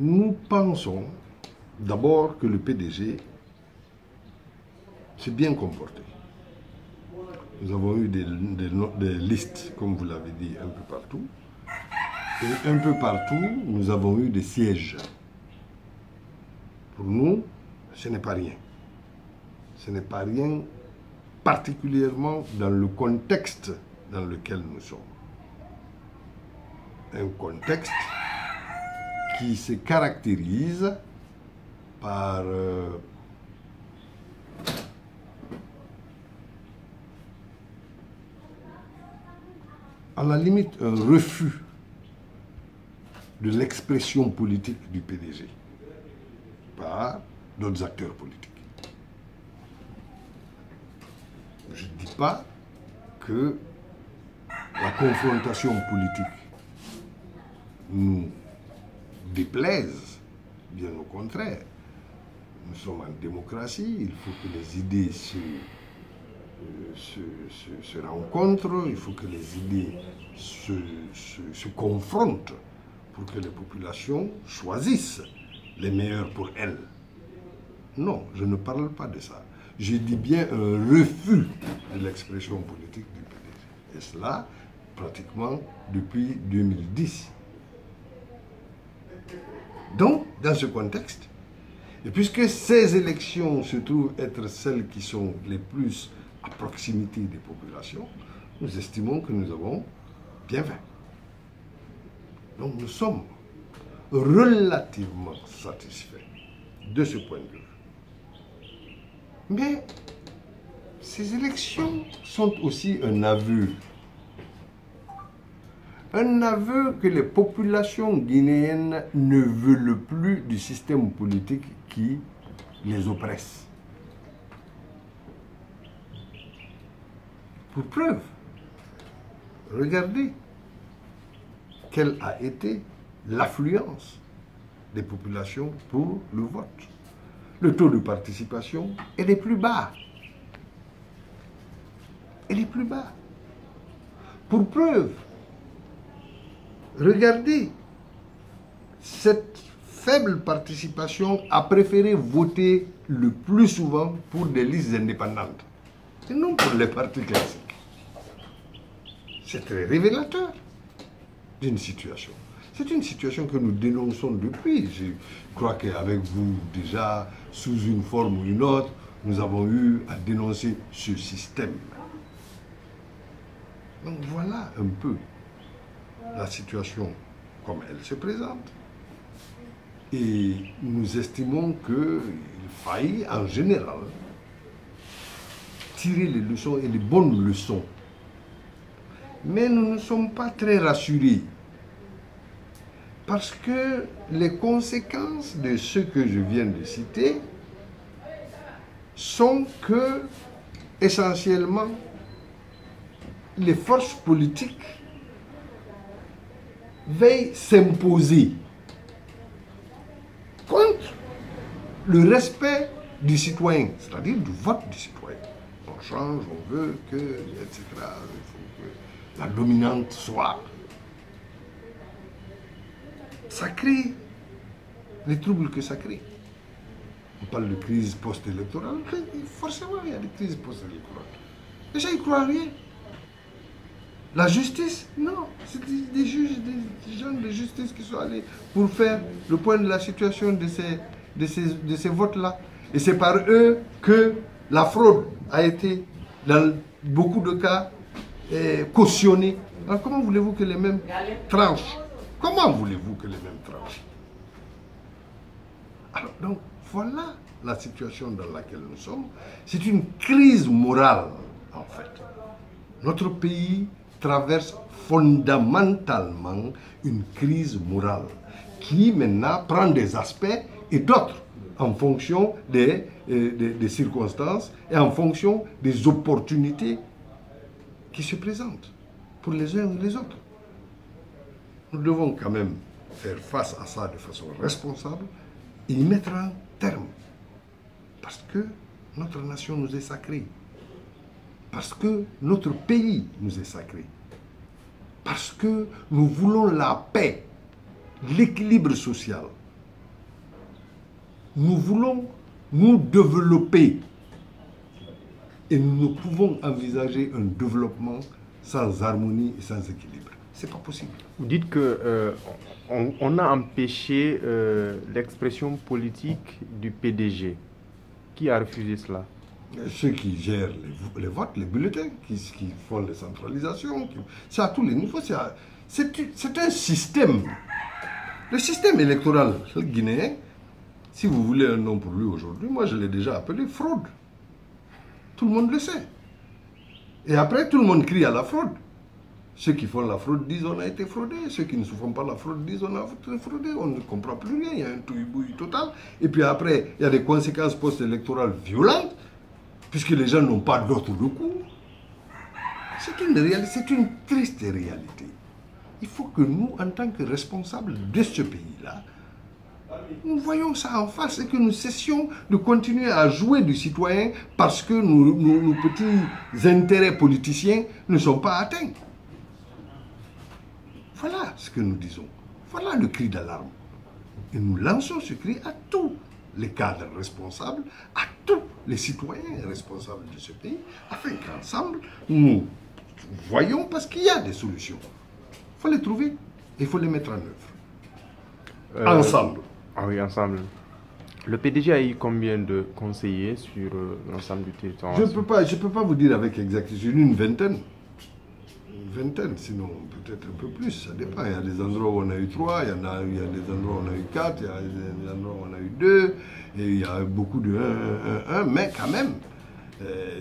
Nous pensons d'abord que le PDG s'est bien comporté. Nous avons eu des listes, comme vous l'avez dit, un peu partout. Et un peu partout, nous avons eu des sièges. Pour nous, ce n'est pas rien. Ce n'est pas rien, particulièrement dans le contexte dans lequel nous sommes. Un contexte qui se caractérise par à la limite un refus de l'expression politique du PDG par d'autres acteurs politiques. Je ne dis pas que la confrontation politique nous déplaise, bien au contraire. Nous sommes en démocratie, il faut que les idées se rencontrent, il faut que les idées se confrontent pour que les populations choisissent les meilleurs pour elles. Non, je ne parle pas de ça. Je dis bien un refus de l'expression politique du PDG. Et cela, pratiquement depuis 2010. Donc, dans ce contexte, et puisque ces élections se trouvent être celles qui sont les plus à proximité des populations, nous estimons que nous avons bien fait. Donc nous sommes relativement satisfaits de ce point de vue. Mais ces élections sont aussi un aveu. Un aveu que les populations guinéennes ne veulent plus du système politique qui les oppresse. Pour preuve, regardez quelle a été l'affluence des populations pour le vote. Le taux de participation est des plus bas. Il est plus bas. Pour preuve, regardez, cette faible participation a préféré voter le plus souvent pour des listes indépendantes et non pour les partis classiques. C'est très révélateur d'une situation. C'est une situation que nous dénonçons depuis. Je crois qu'avec vous, déjà, sous une forme ou une autre, nous avons eu à dénoncer ce système. Donc voilà un peu la situation comme elle se présente. Et nous estimons qu'il faille, en général, tirer les leçons et les bonnes leçons. Mais nous ne sommes pas très rassurés. Parce que les conséquences de ce que je viens de citer sont que, essentiellement, les forces politiques veillent s'imposer contre le respect du citoyen, c'est-à-dire du vote du citoyen. On change, on veut que, etc. Il faut que la dominante soit. Ça crée les troubles que ça crée. On parle de crise post-électorale, forcément il y a des crises post-électorales. Les gens n'y croient rien. La justice, non, c'est des juges, des gens de justice qui sont allés pour faire le point de la situation de ces votes-là. Et c'est par eux que la fraude a été, dans beaucoup de cas, cautionnée. Alors comment voulez-vous que les mêmes tranchent? Comment voulez-vous que les mêmes tranchent? Alors donc, voilà la situation dans laquelle nous sommes. C'est une crise morale, en fait. Notre pays traverse fondamentalement une crise morale qui maintenant prend des aspects et d'autres en fonction des circonstances et en fonction des opportunités qui se présentent pour les uns et les autres. Nous devons quand même faire face à ça de façon responsable et y mettre un terme. Parce que notre nation nous est sacrée. Parce que notre pays nous est sacré. Parce que nous voulons la paix, l'équilibre social. Nous voulons nous développer. Et nous ne pouvons envisager un développement sans harmonie et sans équilibre. C'est pas possible. Vous dites que on a empêché l'expression politique du PDG. Qui a refusé cela? Ceux qui gèrent les votes, les bulletins, qui font les centralisations, c'est à tous les niveaux. C'est un système. Le système électoral guinéen, si vous voulez un nom pour lui aujourd'hui, moi je l'ai déjà appelé fraude. Tout le monde le sait. Et après, tout le monde crie à la fraude. Ceux qui font la fraude disent on a été fraudé. Ceux qui ne font pas la fraude disent on a été fraudé. On ne comprend plus rien. Il y a un touibouille total. Et puis après, il y a des conséquences post-électorales violentes, puisque les gens n'ont pas d'autre recours. C'est une triste réalité. Il faut que nous, en tant que responsables de ce pays-là, nous voyons ça en face et que nous cessions de continuer à jouer du citoyen parce que nos petits intérêts politiciens ne sont pas atteints. Voilà ce que nous disons. Voilà le cri d'alarme. Et nous lançons ce cri à tous les cadres responsables, à tous les citoyens responsables de ce pays, afin qu'ensemble, nous voyons, parce qu'il y a des solutions. Il faut les trouver et il faut les mettre en œuvre. Ensemble. Ah oui, ensemble. Le PDG a eu combien de conseillers sur l'ensemble du territoire? Je ne peux pas vous dire avec exactitude, une vingtaine. Une vingtaine, sinon peut-être un peu plus, ça dépend. Il y a des endroits où on a eu 3, il y a des endroits où on a eu 4, il y a des endroits où on a eu 2, et il y a beaucoup de 1, mais quand même,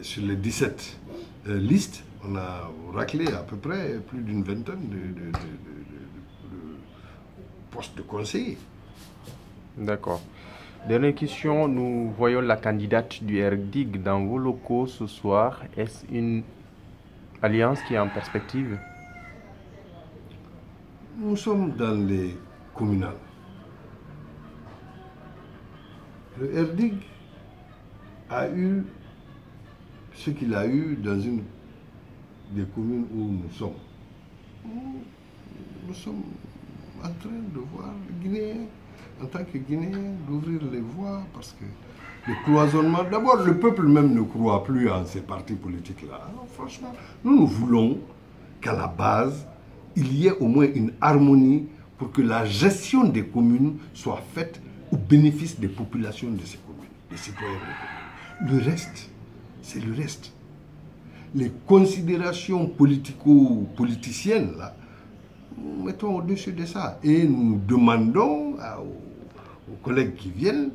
sur les 17 listes, on a raclé à peu près plus d'une vingtaine de postes de conseillers. D'accord. Dernière question, nous voyons la candidate du RDIG dans vos locaux ce soir. Est-ce une alliance qui est en perspective? Nous sommes dans les communales. Le RDIG a eu ce qu'il a eu dans une des communes où nous sommes. Nous sommes en train de voir les Guinéens, en tant que Guinéens, d'ouvrir les voies parce que le cloisonnement, d'abord le peuple même ne croit plus en ces partis politiques-là. Franchement, nous voulons qu'à la base, il y ait au moins une harmonie pour que la gestion des communes soit faite au bénéfice des populations de ces communes, des citoyens des communes. Le reste, c'est le reste. Les considérations politico-politiciennes, là, nous mettons au-dessus de ça. Et nous demandons aux collègues qui viennent,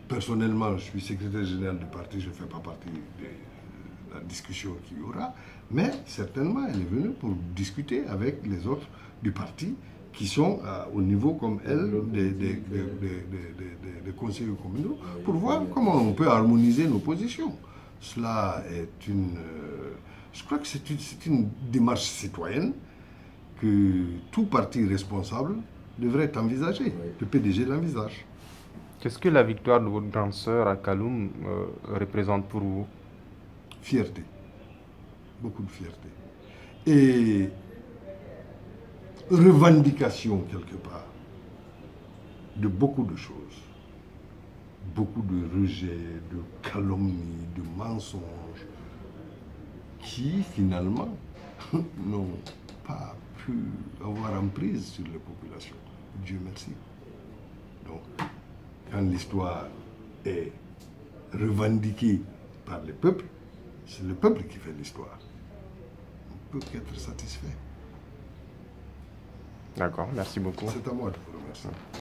personnellement, je suis secrétaire général du parti, je ne fais pas partie de la discussion qu'il y aura, mais certainement, elle est venue pour discuter avec les autres du parti qui sont au niveau, comme elle, des conseillers communaux, pour voir comment on peut harmoniser nos positions. Cela est je crois que c'est une démarche citoyenne que tout parti responsable devrait envisager. Le PDG l'envisage. Qu'est-ce que la victoire de votre grande sœur à Kaloum représente pour vous? Fierté. Beaucoup de fierté. Et revendication, quelque part, de beaucoup de choses. Beaucoup de rejets, de calomnies, de mensonges, qui finalement n'ont pas pu avoir emprise sur les populations. Dieu merci. Donc, quand l'histoire est revendiquée par le peuple, c'est le peuple qui fait l'histoire. On ne peut qu'être satisfait. D'accord, merci beaucoup. C'est à moi de vous remercier.